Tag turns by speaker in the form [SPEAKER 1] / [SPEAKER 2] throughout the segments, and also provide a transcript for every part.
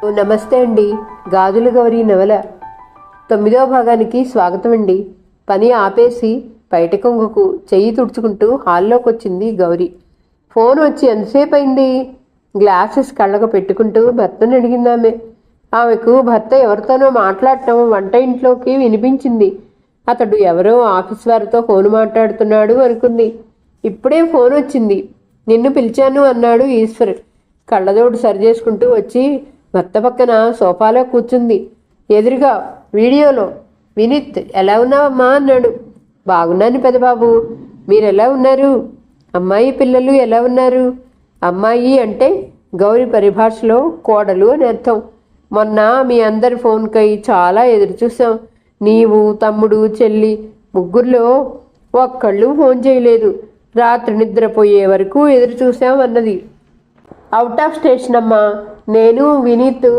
[SPEAKER 1] నమస్తే అండి. గాజుల గౌరీ నవల 9వ భాగానికి స్వాగతం అండి. పని ఆపేసి బయట కొంగుకు చెయ్యి తుడుచుకుంటూ హాల్లోకి వచ్చింది గౌరీ. ఫోన్ వచ్చి ఎంతసేపు అయింది? గ్లాసెస్ కళ్ళకు పెట్టుకుంటూ భర్తను అడిగిందామె. ఆమెకు భర్త ఎవరితోనో మాట్లాడటం వంట ఇంట్లోకి వినిపించింది. అతడు ఎవరో ఆఫీస్ వారితో ఫోన్ మాట్లాడుతున్నాడు అనుకుంది. ఇప్పుడే ఫోన్ వచ్చింది, నిన్ను పిలిచాను అన్నాడు ఈశ్వర్. కళ్ళజోడు సరిచేసుకుంటూ వచ్చి భర్త పక్కన సోఫాలో కూర్చుంది. ఎదురుగా వీడియోలో వినీత్, ఎలా ఉన్నావమ్మా అన్నాడు. బాగున్నాను పెదబాబు, మీరెలా ఉన్నారు? అమ్మాయి పిల్లలు ఎలా ఉన్నారు? అమ్మాయి అంటే గౌరీ పరిభాషలో కోడలు అని అర్థం. మొన్న మీ అందరి ఫోన్కై చాలా ఎదురు చూసాం. నీవు, తమ్ముడు, చెల్లి ముగ్గురులో ఒక్కళ్ళు ఫోన్ చేయలేదు. రాత్రి నిద్రపోయే వరకు ఎదురు చూసాం అన్నది. అవుట్ ఆఫ్ స్టేషన్ అమ్మా, నేను వినీత్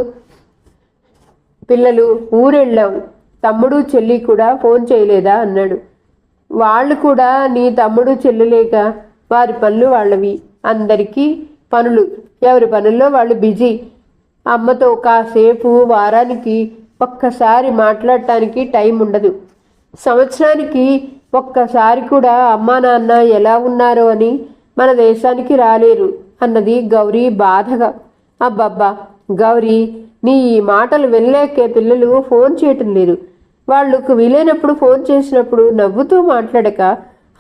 [SPEAKER 1] పిల్లలు ఊరెళ్ళాం. తమ్ముడు చెల్లి కూడా ఫోన్ చేయలేదా అన్నాడు. వాళ్ళు కూడా నీ తమ్ముడు చెల్లిలేక వారి పనులు వాళ్ళవి. అందరికీ పనులు, ఎవరి పనుల్లో వాళ్ళు బిజీ. అమ్మతో కాసేపు వారానికి ఒక్కసారి మాట్లాడటానికి టైం ఉండదు. సంవత్సరానికి ఒక్కసారి కూడా అమ్మా నాన్న ఎలా ఉన్నారో అని మన దేశానికి రాలేరు అన్నది గౌరీ బాధగా. అబ్బబ్బా గౌరీ, నీ ఈ మాటలు వినలేకే పిల్లలు ఫోన్ చేయటం లేదు. వాళ్ళకు వీలైనప్పుడు ఫోన్ చేసినప్పుడు నవ్వుతూ మాట్లాడక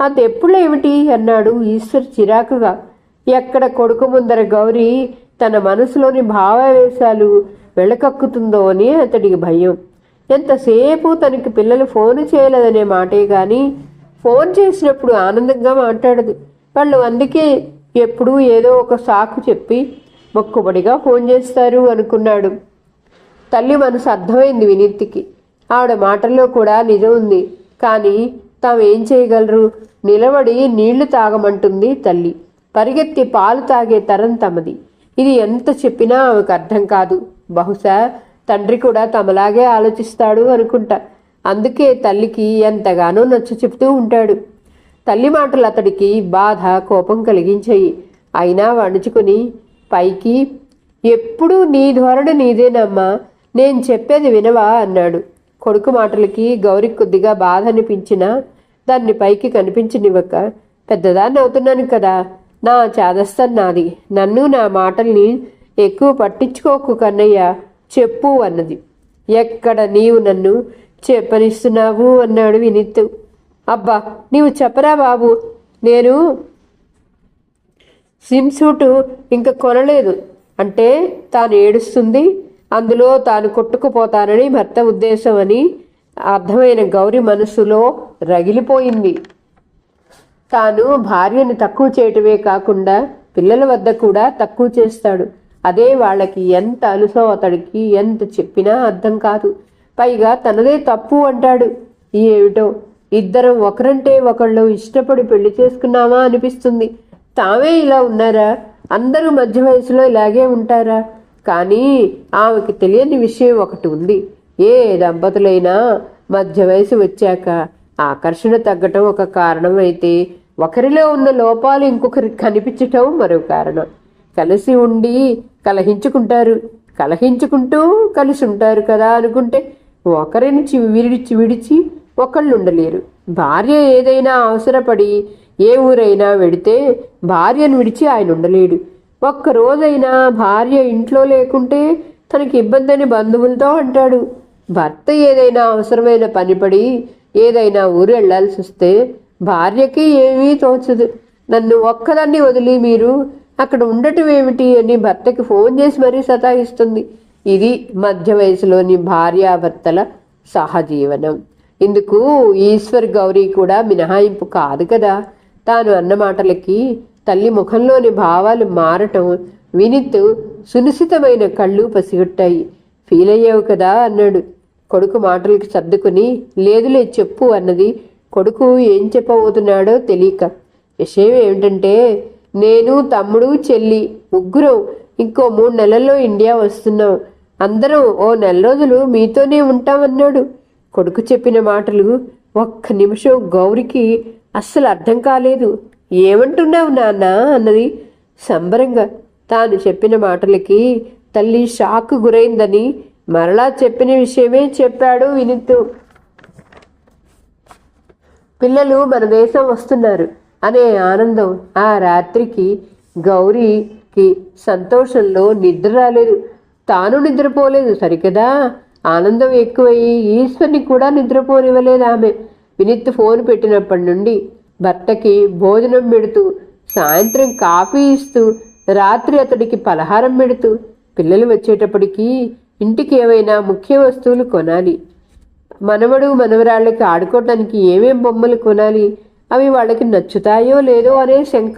[SPEAKER 1] అదెప్పుడు ఏమిటి అన్నాడు ఈశ్వర్ చిరాకుగా. ఎక్కడ కొడుకు ముందర గౌరీ తన మనసులోని భావావేశాలు వెళకక్కుతుందో అని అతడికి భయం. ఎంతసేపు తనకి పిల్లలు ఫోన్ చేయలేదనే మాటే కానీ ఫోన్ చేసినప్పుడు ఆనందంగా మాట్లాడదు. వాళ్ళు అందుకే ఎప్పుడూ ఏదో ఒక సాకు చెప్పి మొక్కుబడిగా ఫోన్ చేస్తారు అనుకున్నాడు. తల్లి మనసు అర్థమైంది వినీత్కి. ఆవిడ మాటల్లో కూడా నిజం ఉంది. కానీ తామేం చేయగలరు? నిలబడి నీళ్లు తాగమంటుంది తల్లి. పరిగెత్తి పాలు తాగే తరం తమది. ఇది ఎంత చెప్పినా ఆమెకు అర్థం కాదు. బహుశా తండ్రి కూడా తమలాగే ఆలోచిస్తాడు అనుకుంటా. అందుకే తల్లికి ఎంతగానో నచ్చ చెప్తూ ఉంటాడు. తల్లి మాటలు అతడికి బాధ, కోపం కలిగించాయి. అయినా వణుచుకుని పైకి, ఎప్పుడూ నీ ధోరణి నీదేనమ్మా, నేను చెప్పేది వినవా అన్నాడు. కొడుకు మాటలకి గౌరికి కొద్దిగా బాధ అనిపించినా దాన్ని పైకి కనిపించనివ్వక, పెద్దదాన్ని అవుతున్నాను కదా, నా చాదస్తం నాది, నన్ను నా మాటల్ని ఎక్కువ పట్టించుకోకు కన్నయ్య, చెప్పు అన్నది. ఎక్కడ నీవు నన్ను చెప్పనిస్తున్నావు అన్నాడు వినీత్. అబ్బా నీవు చెప్పరా బాబు, నేను స్విమ్ సూటు ఇంకా కొనలేదు అంటే తాను ఏడుస్తుంది, అందులో తాను కొట్టుకుపోతానని భర్త ఉద్దేశం అని అర్థమైన గౌరి మనసులో రగిలిపోయింది. తాను భార్యని తక్కువ చేయటమే కాకుండా పిల్లల వద్ద కూడా తక్కువ చేస్తాడు. అదే వాళ్ళకి ఎంత అలుసో అతడికి ఎంత చెప్పినా అర్థం కాదు. పైగా తనదే తప్పు అంటాడు. ఏమిటో ఇద్దరం ఒకరంటే ఒకళ్ళు ఇష్టపడి పెళ్లి చేసుకున్నామా అనిపిస్తుంది. తామే ఇలా ఉన్నారా? అందరూ మధ్య వయసులో ఇలాగే ఉంటారా? కానీ ఆమెకి తెలియని విషయం ఒకటి ఉంది. ఏ దంపతులైనా మధ్య వయసు వచ్చాక ఆకర్షణ తగ్గటం ఒక కారణం అయితే, ఒకరిలో ఉన్న లోపాలు ఇంకొకరికి కనిపించటం మరో కారణం. కలిసి ఉండి కలహించుకుంటారు, కలహించుకుంటూ కలిసి ఉంటారు కదా అనుకుంటే ఒకరిని విడిచి ఒకళ్ళు ఉండలేరు. భార్య ఏదైనా అవసరపడి ఏ ఊరైనా వెడితే భార్యను విడిచి ఆయన ఉండలేడు. ఒక్కరోజైనా భార్య ఇంట్లో లేకుంటే తనకి ఇబ్బంది అని బంధువులతో అంటాడు. భర్త ఏదైనా అవసరమైన పనిపడి ఏదైనా ఊరు వెళ్లాల్సి వస్తే భార్యకి ఏమీ తోచదు. నన్ను ఒక్కదాన్ని వదిలి మీరు అక్కడ ఉండటం ఏమిటి అని భర్తకి ఫోన్ చేసి మరీ సతాయిస్తుంది. ఇది మధ్య వయసులోని భార్యాభర్తల సహజీవనం. ఇందుకు ఈశ్వర్ గౌరీ కూడా మినహాయింపు కాదు కదా. తాను అన్న మాటలకి తల్లి ముఖంలోని భావాలు మారటం వినీత్ సునిశితమైన కళ్ళు పసిగట్టాయి. ఫీల్ అయ్యావు కదా అన్నాడు. కొడుకు మాటలకి సర్దుకుని లేదులే చెప్పు అన్నది. కొడుకు ఏం చెప్పబోతున్నాడో తెలియక, విషయం ఏమిటంటే నేను, తమ్ముడు, చెల్లి ముగ్గురం ఇంకో 3 నెలల్లో ఇండియా వస్తున్నాం. అందరం ఓ నెల రోజులు మీతోనే ఉంటామన్నాడు. కొడుకు చెప్పిన మాటలు ఒక్క నిమిషం గౌరికి అస్సలు అర్థం కాలేదు. ఏమంటున్నావు నాన్న అన్నది సంబరంగా. తాను చెప్పిన మాటలకి తల్లి షాక్ గురైందని మరలా చెప్పిన విషయమే చెప్పాడు వినీత్. పిల్లలు మన దేశం వస్తున్నారు అనే ఆనందం ఆ రాత్రికి గౌరీకి సంతోషంలో నిద్ర రాలేదు. తాను నిద్రపోలేదు సరికదా, ఆనందం ఎక్కువయ్యి ఈశ్వర్ని కూడా నిద్రపోనివ్వలేదు ఆమె. వినీత్ ఫోన్ పెట్టినప్పటి నుండి భర్తకి భోజనం పెడుతూ, సాయంత్రం కాఫీ ఇస్తూ, రాత్రి అతడికి పలహారం పెడుతూ, పిల్లలు వచ్చేటప్పటికి ఇంటికి ఏవైనా ముఖ్య వస్తువులు కొనాలి, మనవడు మనవరాళ్ళకి ఆడుకోవటానికి ఏమేం బొమ్మలు కొనాలి, అవి వాళ్ళకి నచ్చుతాయో లేదో అనే శంక.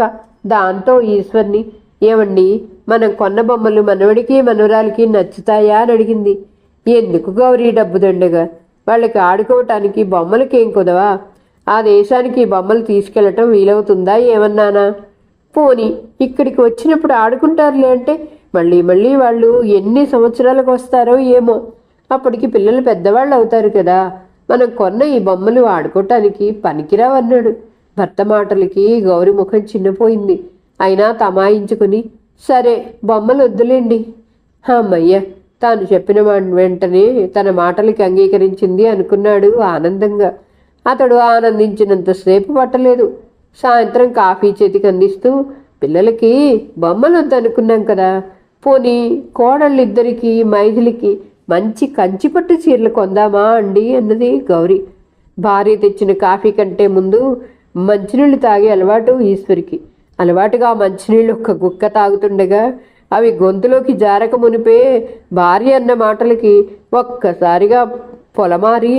[SPEAKER 1] దాంతో ఈశ్వర్ని, ఏమండి మనం కొన్న బొమ్మలు మనవడికి మనవరాలకి నచ్చుతాయా అని అడిగింది. ఎందుకు గౌరీ డబ్బు దండగా, వాళ్ళకి ఆడుకోవటానికి బొమ్మలకేం కుదవా, ఆ దేశానికి బొమ్మలు తీసుకెళ్లటం వీలవుతుందా ఏమన్నానా? పోని ఇక్కడికి వచ్చినప్పుడు ఆడుకుంటారులే అంటే మళ్ళీ మళ్ళీ వాళ్ళు ఎన్ని సంవత్సరాలకు వస్తారో ఏమో, అప్పటికి పిల్లలు పెద్దవాళ్ళు అవుతారు కదా, మనం కొన్న ఈ బొమ్మలు ఆడుకోవటానికి పనికిరావన్నాడు. భర్త మాటలకి గౌరి ముఖం చిన్నపోయింది. అయినా తమాయించుకుని, సరే బొమ్మలు వద్దులేండి. అమ్మయ్య, తాను చెప్పిన వెంటనే తన మాటలకి అంగీకరించింది అనుకున్నాడు ఆనందంగా. అతడు ఆనందించినంతసేపు పట్టలేదు. సాయంత్రం కాఫీ చేతికి అందిస్తూ, పిల్లలకి బొమ్మలు వద్దనుకున్నాం కదా, పోనీ కోడళ్ళిద్దరికీ మైథిలికి మంచి కంచిపట్టు చీరలు కొందామా అండి అన్నది గౌరీ. భార్య తెచ్చిన కాఫీ కంటే ముందు మంచినీళ్ళు తాగే అలవాటు ఈశ్వరికి. అలవాటుగా మంచినీళ్ళు ఒక్క గుక్క తాగుతుండగా అవి గొంతులోకి జారక మునిపే భార్య అన్న మాటలకి ఒక్కసారిగా పొలమారి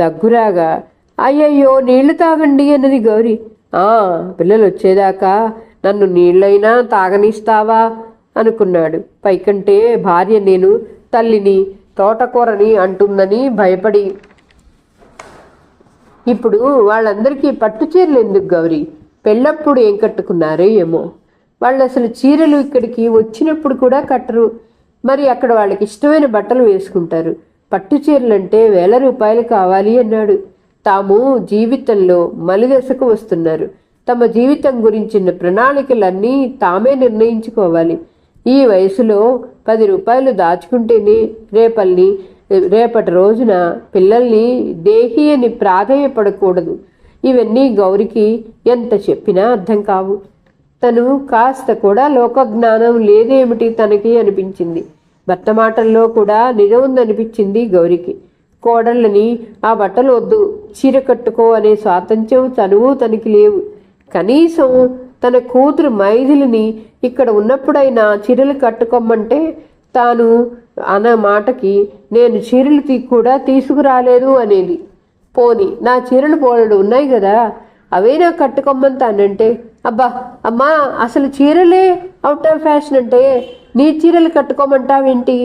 [SPEAKER 1] దగ్గురాగా, అయ్యయ్యో నీళ్లు తాగండి అన్నది గౌరీ. పిల్లలు వచ్చేదాకా నన్ను నీళ్ళైనా తాగనిస్తావా అనుకున్నాడు. పైకంటే భార్య నేను తల్లిని తోటకూరని అంటుందని భయపడి. ఇప్పుడు వాళ్ళందరికీ పట్టు చీరలు ఎందుకు గౌరీ, పెళ్ళప్పుడు ఏం కట్టుకున్నారో ఏమో, వాళ్ళు అసలు చీరలు ఇక్కడికి వచ్చినప్పుడు కూడా కట్టరు, మరి అక్కడ వాళ్ళకి ఇష్టమైన బట్టలు వేసుకుంటారు, పట్టు చీరలంటే వేల రూపాయలు కావాలి అన్నాడు. తాము జీవితంలో మలిదశకు వస్తున్నారు, తమ జీవితం గురించిన ప్రణాళికలన్నీ తామే నిర్ణయించుకోవాలి. ఈ వయసులో 10 రూపాయలు దాచుకుంటేనే రేపటి రోజున పిల్లల్ని దేహి అని ప్రాధేయపడకూడదు. ఇవన్నీ గౌరికి ఎంత చెప్పినా అర్థం కావు. తను కాస్త కూడా లోకజ్ఞానం లేదేమిటి తనకి అనిపించింది. భర్త మాటల్లో కూడా నిజం ఉందనిపించింది గౌరికి. కోడళ్ళని ఆ బట్టలు వద్దు, చీర కట్టుకో అనే స్వాతంత్ర్యం తనువు తనకి లేవు. కనీసం తన కూతురు మైథిలిని ఇక్కడ ఉన్నప్పుడైనా చీరలు కట్టుకోమంటే తాను అన్న మాటకి నేను చీరలు కూడా తీసుకురాలేదు అనేది. పోని నా చీరలు పోలడు ఉన్నాయి కదా, అవైనా కట్టుకోమంటానంటే, అబ్బా అమ్మా అసలు చీరలే అవుట్ ఆఫ్ ఫ్యాషన్ అంటే నీ చీరలు కట్టుకోమంటావేంటి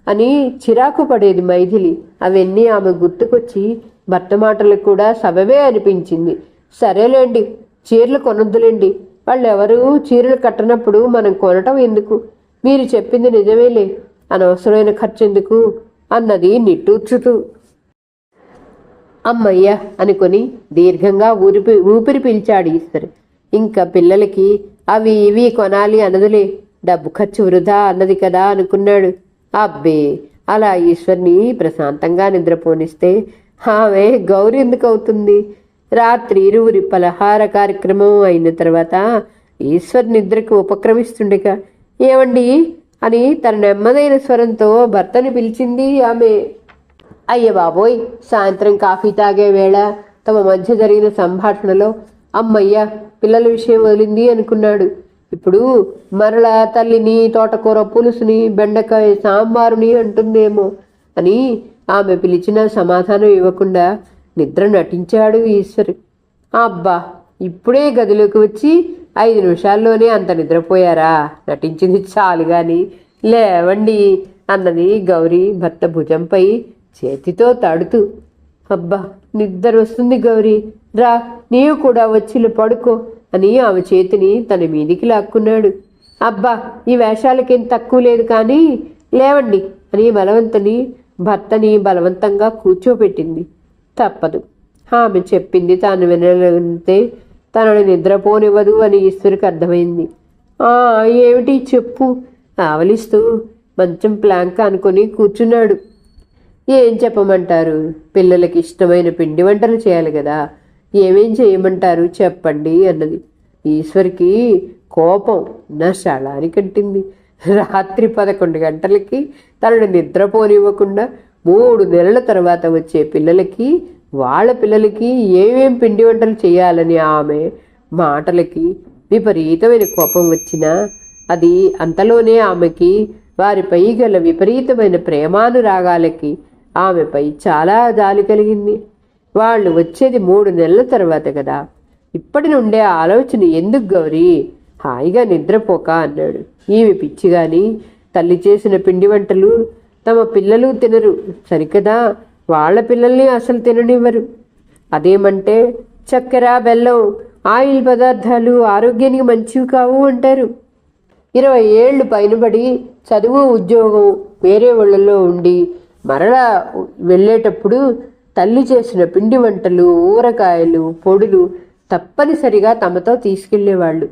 [SPEAKER 1] అని చిరాకు పడేది మైథిలి. అవన్నీ ఆమె గుర్తుకొచ్చి భర్త మాటలకు కూడా సబబే అనిపించింది. సరేలేండి, చీరలు కొనొద్దులేండి, వాళ్ళెవరూ చీరలు కట్టనప్పుడు మనం కొనటం ఎందుకు, మీరు చెప్పింది నిజమేలే, అనవసరమైన ఖర్చు ఎందుకు అన్నది నిట్టూర్చుతూ. అమ్మయ్య అనుకొని దీర్ఘంగా ఊపిరి పీల్చాడు ఈశ్వర్. ఇంకా పిల్లలకి అవి ఇవి కొనాలి అనదులే, డబ్బు ఖర్చు వృధా అన్నది కదా అనుకున్నాడు. అబ్బే, అలా ఈశ్వర్ని ప్రశాంతంగా నిద్రపోనిస్తే ఆమె గౌరి ఎందుకు అవుతుంది? రాత్రి ఇరువురి పలహార కార్యక్రమం అయిన తర్వాత ఈశ్వర్ నిద్రకు ఉపక్రమిస్తుండగా, ఏమండి అని తన నెమ్మదైన స్వరంతో భర్తని పిలిచింది ఆమె. అయ్య బాబోయ్, సాయంత్రం కాఫీ తాగే వేళ తమ మధ్య జరిగిన సంభాషణలో అమ్మయ్య పిల్లల విషయం వదిలింది అనుకున్నాడు. ఇప్పుడు మరలా తల్లిని తోటకూర పులుసుని బెండకాయ సాంబారుని అంటుందేమో అని ఆమె పిలిచిన సమాధానం ఇవ్వకుండా నిద్ర నటించాడు ఈశ్వర్. అబ్బా, ఇప్పుడే గదిలోకి వచ్చి 5 నిమిషాల్లోనే అంత నిద్రపోయారా, నటించింది చాలు గాని లేవండి అన్నది గౌరీ భర్త భుజంపై చేతితో తాడుతూ. అబ్బా నిద్ర వస్తుంది గౌరీ, రా నీవు కూడా వచ్చి పడుకో అని ఆమె చేతిని తన మీదికి లాక్కున్నాడు. అబ్బా ఈ వేషాలకేం తక్కువ లేదు కానీ లేవండి అని భర్తని బలవంతంగా కూర్చోబెట్టింది. తప్పదు, ఆమె చెప్పింది తాను వినలేతే తనని నిద్రపోనివ్వదు అని ఈశ్వరికి అర్థమైంది. ఏమిటి చెప్పు ఆవలిస్తూ మంచం ప్లాంక్ అనుకొని కూర్చున్నాడు. ఏం చెప్పమంటారు? పిల్లలకి ఇష్టమైన పిండి వంటలు చేయాలి కదా, ఏమేం చేయమంటారు చెప్పండి అన్నది. ఈశ్వర్కి కోపం నా శళానికి కట్టింది. రాత్రి 11 గంటలకి తనని నిద్రపోనివ్వకుండా 3 నెలల తర్వాత వచ్చే పిల్లలకి, వాళ్ళ పిల్లలకి ఏమేం పిండి వంటలు చేయాలని ఆమె మాటలకి విపరీతమైన కోపం వచ్చినా అది అంతలోనే ఆమెకి వారిపై గల విపరీతమైన ప్రేమానురాగాలకి ఆమెపై చాలా జాలి కలిగింది. వాళ్ళు వచ్చేది 3 నెలల తర్వాత కదా, ఇప్పటి నుండే ఆలోచన ఎందుకు గౌరీ, హాయిగా నిద్రపోక అన్నాడు. ఈమె పిచ్చిగాని తల్లి చేసిన పిండి వంటలు తమ పిల్లలు తినరు సరికదా, వాళ్ళ పిల్లల్ని అసలు తిననివ్వరు. అదేమంటే చక్కెర, బెల్లం, ఆయిల్ పదార్థాలు ఆరోగ్యానికి మంచివి కావు అంటారు. 20 ఏళ్ళు పైనబడి చదువు, ఉద్యోగం వేరే ఊళ్ళల్లో ఉండి మరలా వెళ్ళేటప్పుడు తల్లి చేసిన పిండి వంటలు, ఊరగాయలు, పొడులు తప్పనిసరిగా తమతో తీసుకెళ్లేవాళ్ళు.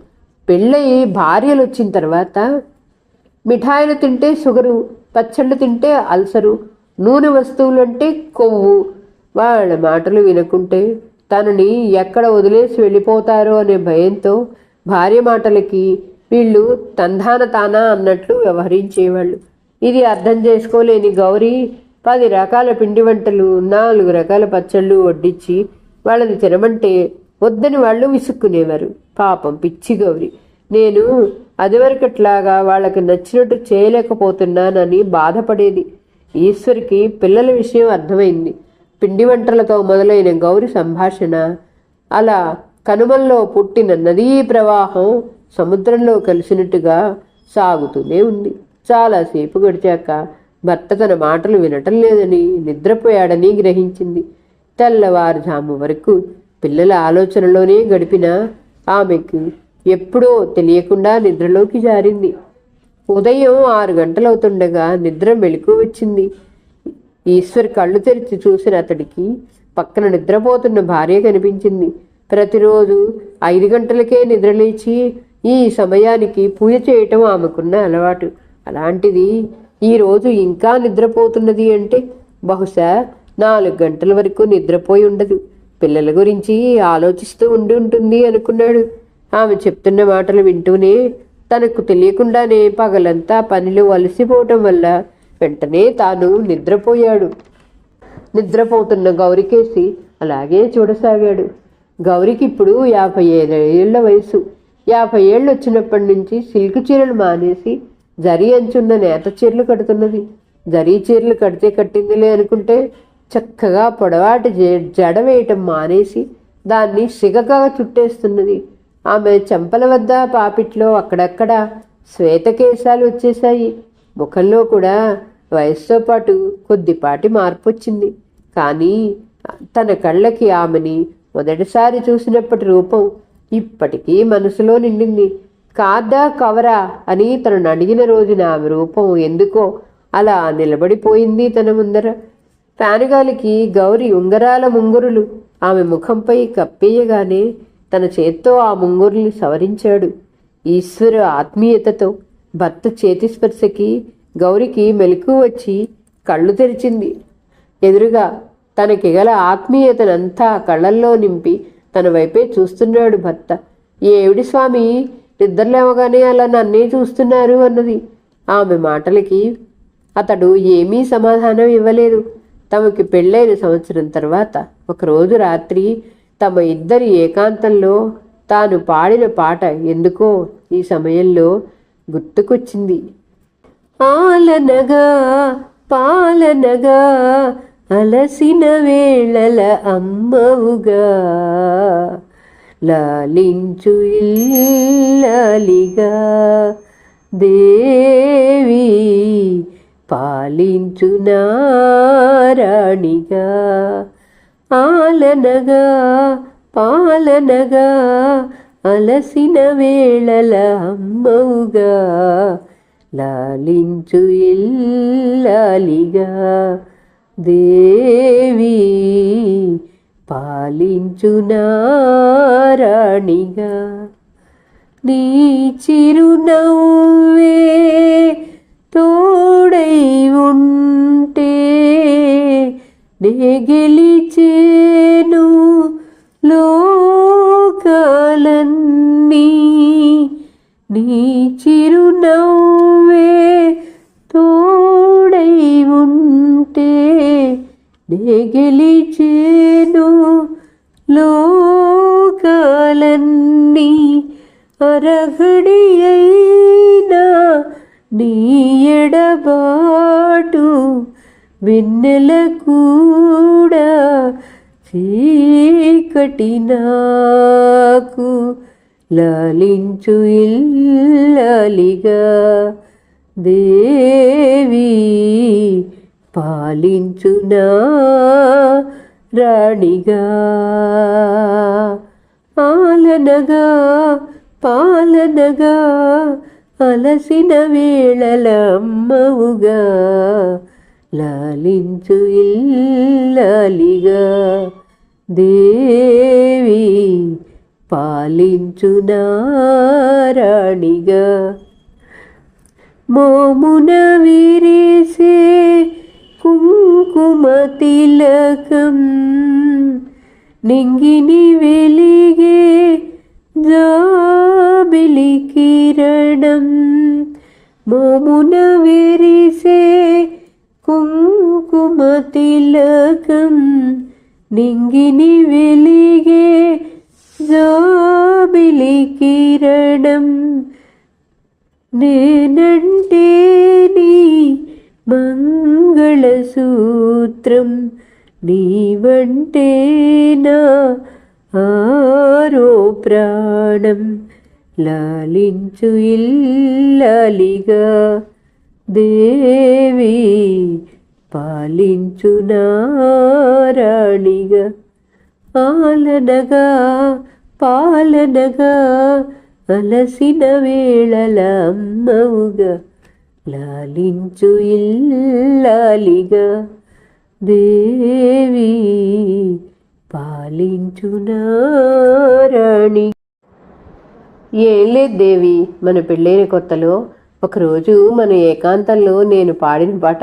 [SPEAKER 1] పెళ్ళయి భార్యలు వచ్చిన తర్వాత మిఠాయిలు తింటే షుగరు, పచ్చళ్ళు తింటే అల్సరు, నూనె వస్తువులు అంటే కొవ్వు. వాళ్ళ మాటలు వినకుంటే తనని ఎక్కడ వదిలేసి వెళ్ళిపోతారో అనే భయంతో భార్య మాటలకి వీళ్ళు తందాన తానా అన్నట్లు వ్యవహరించేవాళ్ళు. ఇది అర్థం చేసుకోలేని గౌరీ 10 రకాల పిండి వంటలు, 4 రకాల పచ్చళ్ళు వడ్డించి వాళ్ళని తినమంటే వద్దని వాళ్ళు విసుక్కునేవారు. పాపం పిచ్చి గౌరీ. నేను అదివరకట్లాగా వాళ్ళకి నచ్చినట్టు చేయలేకపోతున్నానని బాధపడేది. ఈశ్వర్కి పిల్లల విషయం అర్థమైంది. పిండి వంటలతో మొదలైన గౌరి సంభాషణ అలా కనుమల్లో పుట్టిన నదీ ప్రవాహం సముద్రంలో కలిసినట్టుగా సాగుతూనే ఉంది. చాలాసేపు గడిచాక భర్త తన మాటలు వినటం లేదని, నిద్రపోయాడని గ్రహించింది. తెల్లవారుజాము వరకు పిల్లల ఆలోచనలోనే గడిపిన ఆమెకు ఎప్పుడో తెలియకుండా నిద్రలోకి జారింది. ఉదయం 6 గంటలవుతుండగా నిద్ర మెలకు వచ్చింది. ఈశ్వర్ కళ్ళు తెరిచి చూసిన అతడికి పక్కన నిద్రపోతున్న భార్య కనిపించింది. ప్రతిరోజు 5 గంటలకే నిద్రలేచి ఈ సమయానికి పూజ చేయటం ఆమెకున్న అలవాటు. అలాంటిది ఈరోజు ఇంకా నిద్రపోతున్నది అంటే బహుశా 4 గంటల వరకు నిద్రపోయి ఉండదు. పిల్లల గురించి ఆలోచిస్తూ ఉండి ఉంటుంది అనుకున్నాడు. ఆమె చెప్తున్న మాటలు వింటూనే తనకు తెలియకుండానే పగలంతా పనిలో అలసిపోవటం వల్ల వెంటనే తాను నిద్రపోయాడు. నిద్రపోతున్న గౌరికేసి అలాగే చూడసాగాడు. గౌరికి ఇప్పుడు 55 ఏళ్ల వయసు. 50 ఏళ్ళు వచ్చినప్పటి నుంచి సిల్క్ చీరలు మానేసి జరీ అంచున్న నేత చీరలు కడుతున్నది. జరీ చీరలు కడితే కట్టిందిలే అనుకుంటే చక్కగా పొడవాటి జడ వేయటం మానేసి దాన్ని సిగగా చుట్టేస్తున్నది. ఆమె చెంపల వద్ద, పాపిట్లో అక్కడక్కడ శ్వేతకేశాలు వచ్చేశాయి. ముఖంలో కూడా వయస్సుతో పాటు కొద్దిపాటి మార్పు వచ్చింది. కానీ తన కళ్ళకి ఆమెని మొదటిసారి చూసినప్పటి రూపం ఇప్పటికీ మనసులో నిండింది. కార్డా కవరా అని తనను అడిగిన రోజున ఆమె రూపం ఎందుకో అలా నిలబడిపోయింది తన ముందర. ఫ్యానుగాలికి గౌరి ఉంగరాల ముంగురులు ఆమె ముఖంపై కప్పేయగానే తన చేత్తో ఆ ముంగురుల్ని సవరించాడు. ఈశ్వర ఆత్మీయతతో భర్త చేతి స్పర్శకి గౌరికి మెలకు వచ్చి కళ్ళు తెరిచింది. ఎదురుగా తనకి గల ఆత్మీయతనంతా కళ్ళల్లో నింపి తన వైపే చూస్తున్నాడు భర్త. ఏవిడి స్వామి, నిద్రలేవగానే అలా నన్నే చూస్తున్నారు అన్నది. ఆమె మాటలకి అతడు ఏమీ సమాధానం ఇవ్వలేదు. తమకి పెళ్ళైన సంవత్సరం తర్వాత ఒకరోజు రాత్రి తమ ఇద్దరి ఏకాంతంలో తాను పాడిన పాట ఎందుకో ఈ సమయంలో గుర్తుకొచ్చింది. ఆలనగా పాలనగా అలసిన వేళల అమ్మవుగా లాలించు ఇల్లాలిగా దేవి పాలించు నారాణిగా ఆలనగా పాలనగా అలసిన వేళల అమ్మవుగా లాలించు ఇల్లాలిగా దేవి పాలించు నారాణిగా నీ చిరునవ్వే తోడుగా నే గెలిచేను లోకాలన్నీ నీ చిరునవ్వే తోడై ఉంటే నే గెలిచేను లోకాలన్నీ అరగడి అయినా నీ ఎడబాటు వెన్నెల కూడా చీకటి నాకు లాలించు ఇల్లాలిగా దేవి పాలించు నా రాణిగా పాలనగా పాలనగా అలసిన వేళల అమ్మవుగా లాలించు ఇల్లాలిగా దేవి పాలించు నా రాణిగా మోమున విరిసే కుంకుమ తిలకం నింగిని వెలిగే జాబిలి కిరణం మోమున విరిసే కుంకుమ తిలకం నింగిని వెలిగే జాబిలి కిరణం నేనంటే నీ మంగళసూత్రం నీవంటే నా ఆరో ప్రాణం లాలించు ఇల్లాలిగా దేవి పాలించు నా రాణిగా పాలనగా పాలనగా అలసిన వేళల అమ్మవుగా లాలించు ఇల్లాలిగా దేవి పాలించు నా రాణి. ఏం లేదు దేవి, మన పెళ్ళైన కొత్తలో ఒకరోజు మన ఏకాంతంలో నేను పాడిన పాట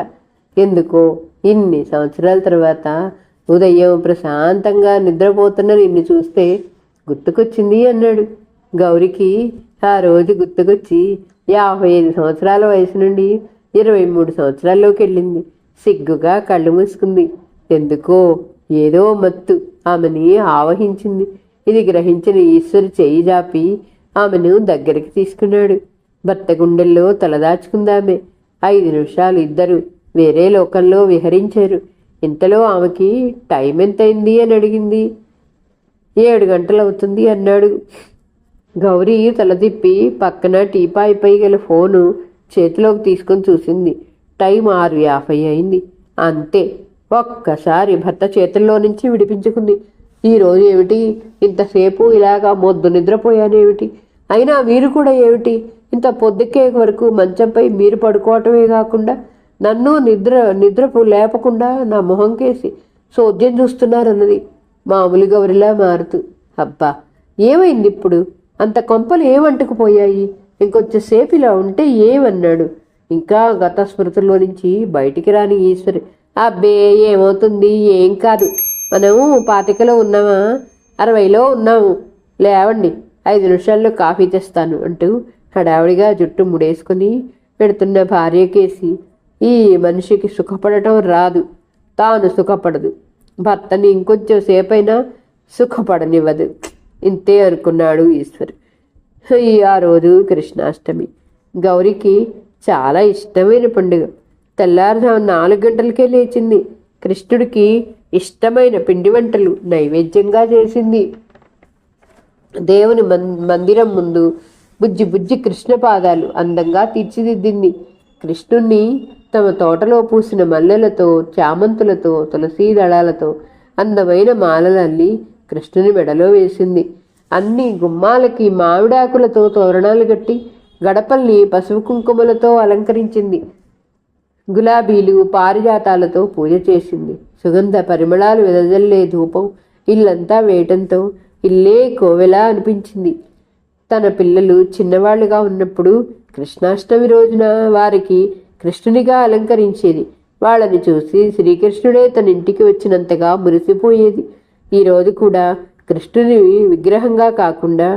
[SPEAKER 1] ఎందుకో ఇన్ని సంవత్సరాల తర్వాత ఉదయం ప్రశాంతంగా నిద్రపోతున్న నిన్ను చూస్తే గుర్తుకొచ్చింది అన్నాడు. గౌరికి ఆ రోజు గుర్తుకొచ్చి 55 సంవత్సరాల వయసు నుండి 23 సంవత్సరాల్లోకి వెళ్ళింది. సిగ్గుగా కళ్ళు మూసుకుంది. ఎందుకో ఏదో మత్తు ఆమెని ఆవహించింది. ఇది గ్రహించిన ఈశ్వరు చేయి జాపి ఆమెను దగ్గరికి తీసుకున్నాడు. భర్త గుండెల్లో తలదాచుకుందామె. 5 నిమిషాలు ఇద్దరు వేరే లోకంలో విహరించారు. ఇంతలో ఆమెకి టైం ఎంతైంది అని అడిగింది. 7 గంటలవుతుంది అన్నాడు. గౌరీ తల తిప్పి పక్కన టీపాయిపై గల ఫోను చేతిలోకి తీసుకొని చూసింది. టైం 6:50 అయింది. అంతే. ఒక్కసారి భర్త చేతుల్లో నుంచి విడిపించుకుంది. ఈరోజు ఏమిటి ఇంతసేపు ఇలాగా మొద్దు నిద్రపోయానేమిటి? అయినా మీరు కూడా ఏమిటి ఇంత పొద్దుకే వరకు మంచంపై మీరు పడుకోవటమే కాకుండా నన్ను నిద్రపు లేపకుండా నా మొహం కేసి సోద్యం చూస్తున్నారన్నది మామూలు గౌరిలా మారుతూ. అబ్బా ఏమైంది ఇప్పుడు? అంత కొంపలు ఏమంటుకుపోయాయి? ఇంకొంచెంసేపు ఇలా ఉంటే ఏమన్నాడు. ఇంకా గత స్మృతుల్లో నుంచి బయటికి రాని ఈశ్వరి అబ్బే ఏమవుతుంది, ఏం కాదు, మనము 25లో ఉన్నామా 60లో ఉన్నాము, లేవండి 5 నిమిషాల్లో కాఫీ తెస్తాను అంటూ హడావిడిగా జుట్టు ముడేసుకుని పెడుతున్న భార్యకేసి ఈ మనిషికి సుఖపడటం రాదు, తాను సుఖపడదు, భర్తని ఇంకొంచెం సేపైనా సుఖపడనివ్వదు. ఇంతే అనుకున్నాడు ఈశ్వర్. ఆ రోజు కృష్ణాష్టమి. గౌరికి చాలా ఇష్టమైన పండుగ. తెల్లారుజాము 4 గంటలకే లేచింది. కృష్ణుడికి ఇష్టమైన పిండి వంటలు నైవేద్యంగా చేసింది. దేవుని మందిరం ముందు బుజ్జి బుజ్జి కృష్ణ పాదాలు అందంగా తీర్చిదిద్దింది. కృష్ణుణ్ణి తమ తోటలో పూసిన మల్లెలతో, చామంతులతో, తులసీ దళాలతో అందమైన మాలలల్లి కృష్ణుని మెడలో వేసింది. అన్ని గుమ్మాలకి మామిడాకులతో తోరణాలు కట్టి గడపల్ని పసుపు కుంకుమలతో అలంకరించింది. గులాబీలు, పారిజాతాలతో పూజ చేసింది. సుగంధ పరిమళాలు వెదజల్లే ధూపం ఇల్లంతా వేయటంతో ఇల్లే కోవెలా అనిపించింది. తన పిల్లలు చిన్నవాళ్లుగా ఉన్నప్పుడు కృష్ణాష్టమి రోజున వారికి కృష్ణునిగా అలంకరించేది. వాళ్ళని చూసి శ్రీకృష్ణుడే తన ఇంటికి వచ్చినంతగా మురిసిపోయేది. ఈరోజు కూడా కృష్ణుని విగ్రహంగా కాకుండా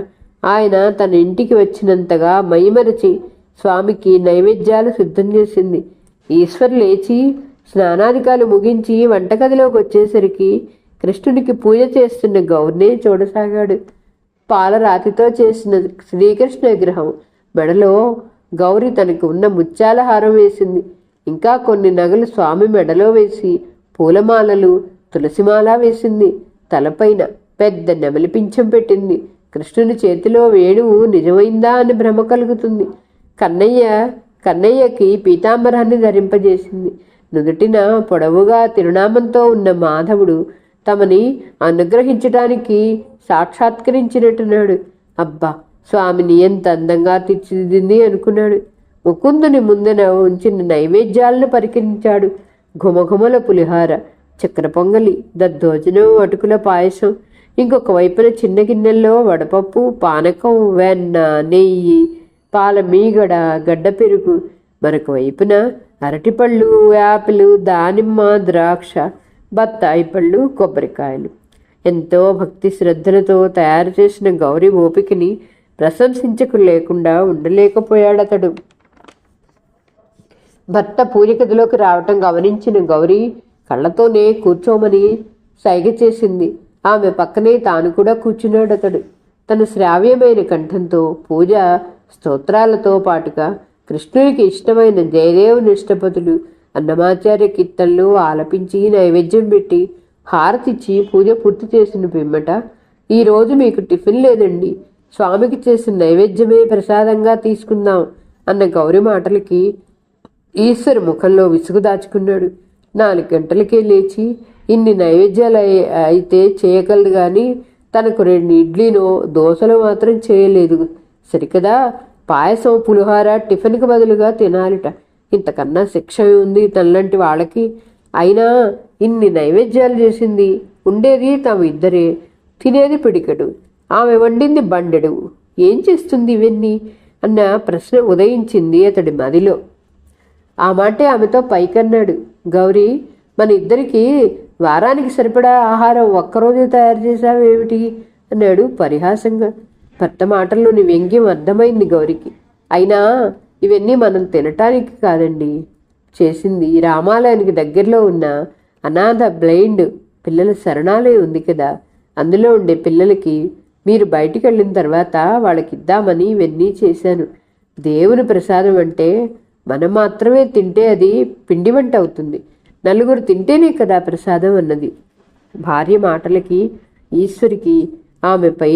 [SPEAKER 1] ఆయన తన ఇంటికి వచ్చినంతగా మైమరచి స్వామికి నైవేద్యాలు సిద్ధం చేసింది. ఈశ్వర్ లేచి స్నానాధికాలు ముగించి వంటగదిలోకి వచ్చేసరికి కృష్ణుడికి పూజ చేస్తున్న గౌరినే చూడసాగాడు. పాలరాతితో చేసిన శ్రీకృష్ణ విగ్రహం మెడలో గౌరి తనకు ఉన్న ముత్యాల హారం వేసింది. ఇంకా కొన్ని నగలు స్వామి మెడలో వేసి పూలమాలలు తులసిమాల వేసింది. తలపైన పెద్ద నెమలి పింఛం పెట్టింది. కృష్ణుని చేతిలో వేణువు నిజమైందా అని భ్రమ కలుగుతుంది. కన్నయ్యకి పీతాంబరాన్ని ధరింపజేసింది. నుదుటిన పొడవుగా తిరునామంతో ఉన్న మాధవుడు తమని అనుగ్రహించడానికి సాక్షాత్కరించినట్టున్నాడు. అబ్బా, స్వామిని ఎంత అందంగా తీర్చిదిద్దింది అనుకున్నాడు. ముకుందుని ముందన ఉంచిన నైవేద్యాలను పరికరించాడు. ఘుమఘుమల పులిహార, చక్కెర పొంగలి, దద్దోజనం, అటుకుల పాయసం, ఇంకొక వైపున చిన్న గిన్నెల్లో వడపప్పు, పానకం, వెన్న, నెయ్యి, పాల మీగడ, గడ్డ పెరుగు, మరొక వైపున అరటిపళ్ళు, యాపిల్, దానిమ్మ, ద్రాక్ష, బత్తాయి పళ్ళు, కొబ్బరికాయలు. ఎంతో భక్తి శ్రద్ధలతో తయారు చేసిన గౌరీ ఓపికని ప్రశంసించకు లేకుండా ఉండలేకపోయాడతడు. భర్త పూజ గదిలోకి రావటం గమనించిన గౌరీ కళ్ళతోనే కూర్చోమని సైగ చేసింది. ఆమె పక్కనే తాను కూడా కూర్చున్నాడతడు. తన శ్రావ్యమైన కంఠంతో పూజ స్తోత్రాలతో పాటుగా కృష్ణునికి ఇష్టమైన జయదేవు నిష్టపతులు, అన్నమాచార్య కీర్తనలు ఆలపించి నైవేద్యం పెట్టి హారతిచ్చి పూజ పూర్తి చేసిన పిమ్మట, ఈరోజు మీకు టిఫిన్ లేదండి, స్వామికి చేసిన నైవేద్యమే ప్రసాదంగా తీసుకుందాం అన్న గౌరి మాటలకి ఈశ్వర్ ముఖంలో విసుగు దాచుకున్నాడు. 4 గంటలకే లేచి ఇన్ని నైవేద్యాలు అయితే చేయగలదు కానీ తనకు 2 ఇడ్లీనో దోశలు మాత్రం చేయలేదు. సరికదా పాయసం, పులిహోర టిఫిన్కి బదులుగా తినాలిట. ఇంతకన్నా శిక్ష ఉంది తనలాంటి వాళ్ళకి. అయినా ఇన్ని నైవేద్యాలు చేసింది. ఉండేది తాము ఇద్దరే, తినేది పిడికడు, ఆమె వండింది బండెడు. ఏం చేస్తుంది ఇవన్నీ అన్న ప్రశ్న ఉదయించింది అతడి మదిలో. ఆ మాటే ఆమెతో పైకన్నాడు. గౌరీ, మన ఇద్దరికి వారానికి సరిపడా ఆహారం ఒక్కరోజు తయారు చేశావేమిటి అన్నాడు పరిహాసంగా. భర్త మాటల్లోని వ్యంగ్యం అర్థమైంది గౌరికి. అయినా ఇవన్నీ మనం తినటానికి కాదండి చేసింది. రామాలయానికి దగ్గరలో ఉన్న అనాథ బ్లైండ్ పిల్లల శరణాలయం ఉంది కదా, అందులో ఉండే పిల్లలకి మీరు బయటికి వెళ్ళిన తర్వాత వాళ్ళకి ఇద్దామని ఇవన్నీ చేశాను. దేవుని ప్రసాదం అంటే మనం మాత్రమే తింటే అది పిండి వంట అవుతుంది. 4 తింటేనే కదా ప్రసాదం అన్నది. భార్య మాటలకి ఈశ్వరికి ఆమెపై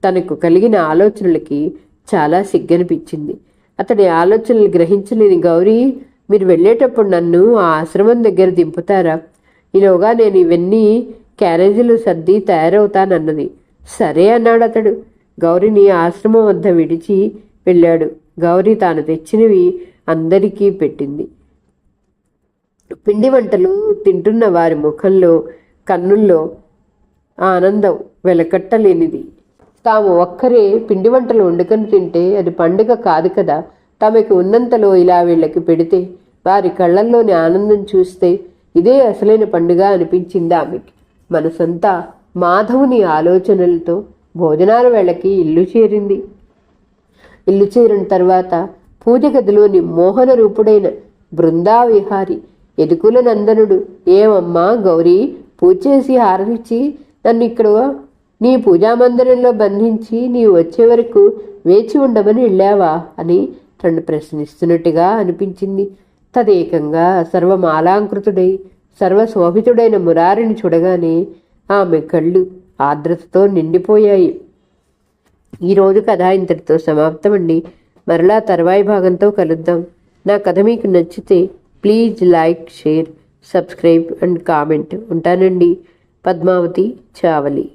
[SPEAKER 1] తనకు కలిగిన ఆలోచనలకి చాలా సిగ్గనిపించింది. అతడి ఆలోచనలు గ్రహించలేని గౌరీ, మీరు వెళ్ళేటప్పుడు నన్ను ఆ ఆశ్రమం దగ్గర దింపుతారా? ఈలోగా నేను ఇవన్నీ క్యారేజీలు సర్ది తయారవుతానన్నది. సరే అన్నాడు అతడు. గౌరిని ఆశ్రమం వద్ద విడిచి వెళ్ళాడు. గౌరీ తాను తెచ్చినవి అందరికీ పెట్టింది. పిండి వంటలు తింటున్న వారి ముఖంలో కన్నుల్లో ఆనందం వెలకట్టలేనిది. తాము ఒక్కరే పిండి వంటలు వండుకొని తింటే అది పండుగ కాదు కదా. తమకు ఉన్నంతలో ఇలా వీళ్ళకి పెడితే వారి కళ్ళల్లోని ఆనందం చూస్తే ఇదే అసలైన పండుగ అనిపించింది ఆమెకి. మనసంతా మాధవుని ఆలోచనలతో భోజనాల వేళకి ఇల్లు చేరింది. ఇల్లు చేరిన తర్వాత పూజ గదిలోని మోహన రూపుడైన బృందావిహారి ఎదుకుల నందనుడు, ఏమమ్మా గౌరీ, పూజ చేసి హారతిచ్చి నన్ను ఇక్కడ నీ పూజామందిరంలో బంధించి నీవు వచ్చే వరకు వేచి ఉండమని వెళ్ళావా అని తను ప్రశ్నిస్తున్నట్టుగా అనిపించింది. తదేకంగా సర్వమాలాంకృతుడై సర్వశోభితుడైన మురారిని చూడగానే ఆమె కళ్ళు ఆర్ద్రతతో నిండిపోయాయి. ఈరోజు కథ ఇంతటితో సమాప్తమండి. మరలా తర్వాయి భాగంతో కలుద్దాం. నా కథ మీకు నచ్చితే please like, share, subscribe and comment. ఉంటానండి. పద్మావతి చావలి.